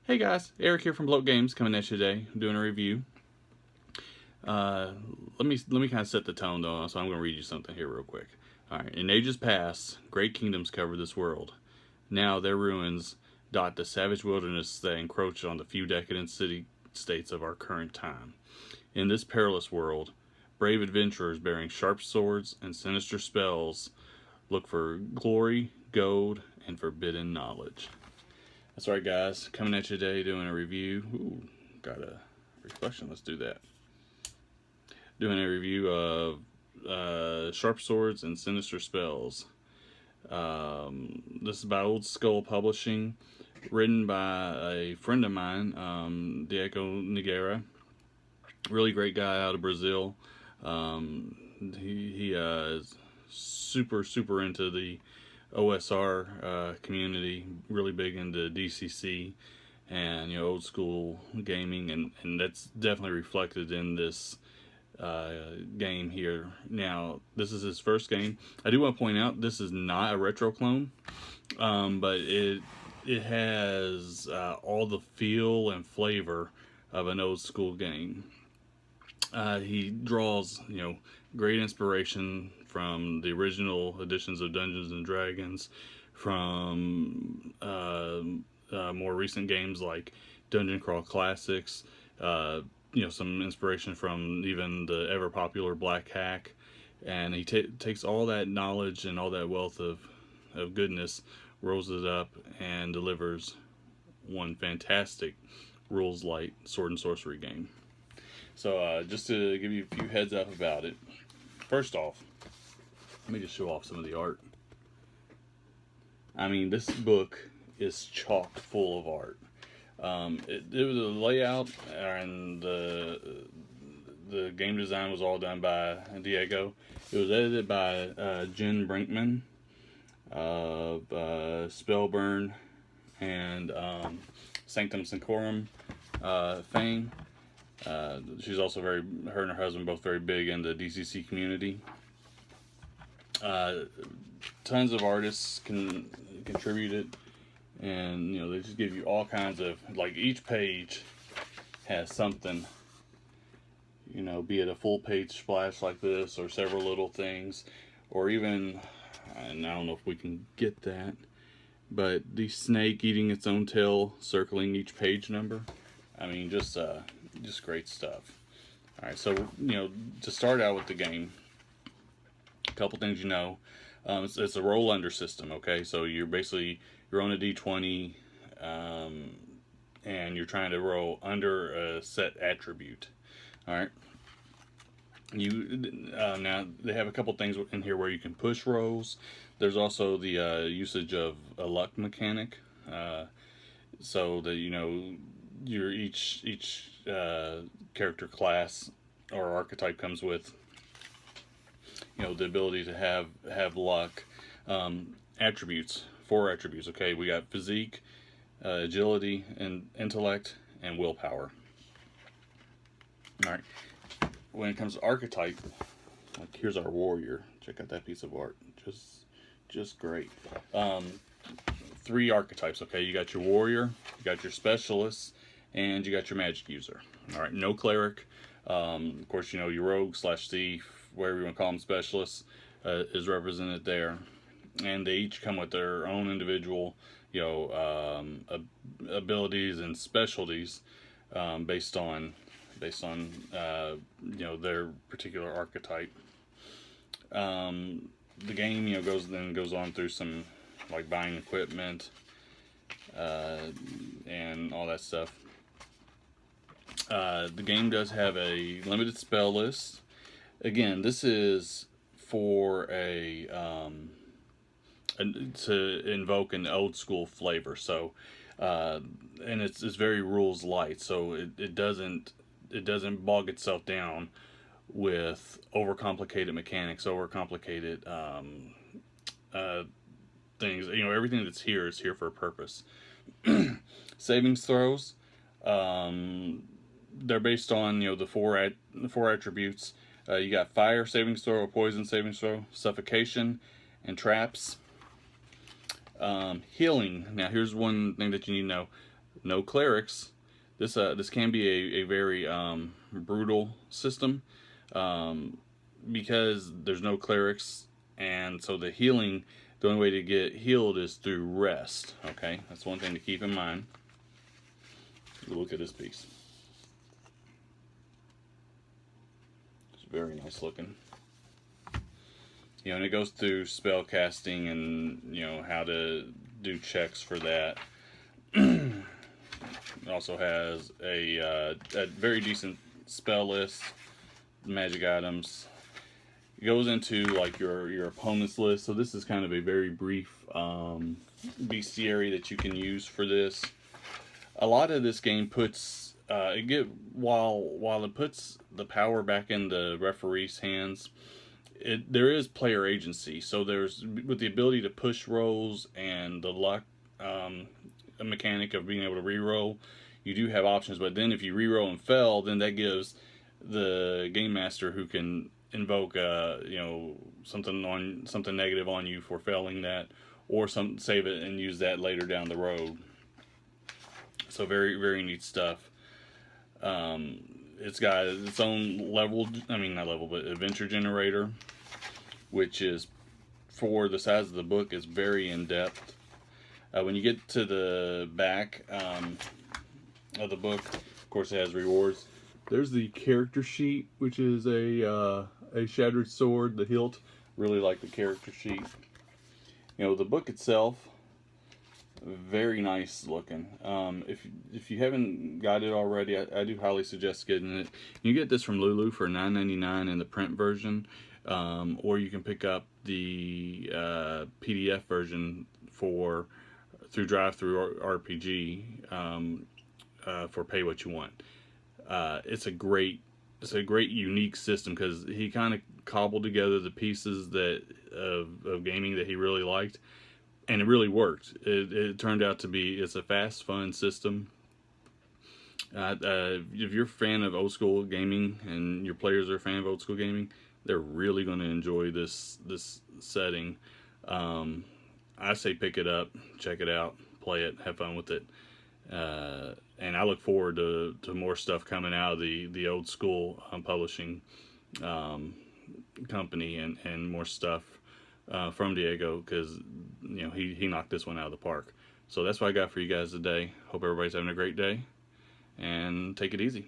Hey guys, Eric here from Bloat Games coming at you today, doing a review. Let me kind of set the tone though, so I'm going to read you something here real quick. Alright, in ages past, great kingdoms covered this world. Now their ruins dot the savage wilderness that encroach on the few decadent city-states of our current time. In this perilous world, brave adventurers bearing sharp swords and sinister spells look for glory, gold, and forbidden knowledge. That's right, guys. Coming at you today doing a review. Ooh, got a reflection. Let's do that. Doing a review of Sharp Swords and Sinister Spells. This is by Old Skull Publishing, written by a friend of mine, Diego Nogueira. Really great guy out of Brazil. He is super into the OSR community, really big into DCC and old school gaming, and that's definitely reflected in this game here. Now this is his first game. I do want to point out this is not a retro clone, but it has all the feel and flavor of an old school game. He draws great inspiration from the original editions of Dungeons and Dragons, from more recent games like Dungeon Crawl Classics, some inspiration from even the ever popular Black Hack, and he takes all that knowledge and all that wealth of goodness, rolls it up, and delivers one fantastic rules light sword and sorcery game. So just to give you a few heads up about it, first off, let me just show off some of the art. I mean, this book is chock full of art. It was a layout, and the game design was all done by Diego. It was edited by Jen Brinkman of Spellburn and Sanctum Sanctorum fame. She's also her and her husband both very big in the DCC community. Tons of artists can contribute it, and they just give you all kinds of, like, each page has something, be it a full page splash like this, or several little things, or even, and I don't know if we can get that, but the snake eating its own tail circling each page number. I mean, just great stuff. Alright, so to start out with the game, a couple things it's a roll under system. Okay, so you're on a d20, and you're trying to roll under a set attribute. Alright, now they have a couple things in here where you can push rolls. There's also the usage of a luck mechanic, so that your each character class or archetype comes with the ability to have luck. Attributes, 4 attributes. Okay, we got physique, agility, and intellect, and willpower. All right, when it comes to archetype, like, here's our warrior. Check out that piece of art, just great. 3 archetypes. Okay, you got your warrior, you got your specialist, and you got your magic user. All right, no cleric. Of course, your rogue / thief, whatever you want to call them, specialists, is represented there, and they each come with their own individual abilities and specialties, based on their particular archetype. The game goes on through some, like, buying equipment and all that stuff. The game does have a limited spell list. Again, this is for to invoke an old school flavor. So, and it's very rules light. So it doesn't bog itself down with overcomplicated mechanics, overcomplicated things. Everything that's here is here for a purpose. Savings throws. They're based on the four attributes. You got fire savings throw, or poison savings throw, suffocation, and traps. Healing. Now here's one thing that you need to know. no clerics. This can be a very brutal system, because there's no clerics, and so the healing, the only way to get healed is through rest. Okay, that's one thing to keep in mind. Look at this piece. It's very nice looking. And it goes through spell casting and how to do checks for that. It also has a very decent spell list, magic items. It goes into like your opponent's list. So this is kind of a very brief bestiary that you can use for this. A lot of this game puts while it puts the power back in the referee's hands, there is player agency. So there's, with the ability to push rolls and the luck a mechanic of being able to re-roll, you do have options. But then if you re-roll and fail, then that gives the game master, who can invoke something negative on you for failing that, or save it and use that later down the road. So very, very neat stuff. It's got its own adventure generator, which is, for the size of the book, is very in-depth. When you get to the back of the book, of course it has rewards. There's the character sheet, which is a shattered sword, the hilt. Really like the character sheet. The book itself, very nice looking. If you haven't got it already, I do highly suggest getting it. You get this from Lulu for $9.99 in the print version, or you can pick up the PDF version through Drive-Thru RPG for pay what you want. It's a great unique system, because he kind of cobbled together the pieces of gaming that he really liked. And it really worked. It turned out to be, it's a fast, fun system. If you're a fan of old school gaming and your players are a fan of old school gaming, they're really going to enjoy this setting. I say pick it up, check it out, play it, have fun with it. And I look forward to more stuff coming out of the old school publishing company, and more stuff from Diego, because he knocked this one out of the park. So that's what I got for you guys today. Hope everybody's having a great day, and take it easy.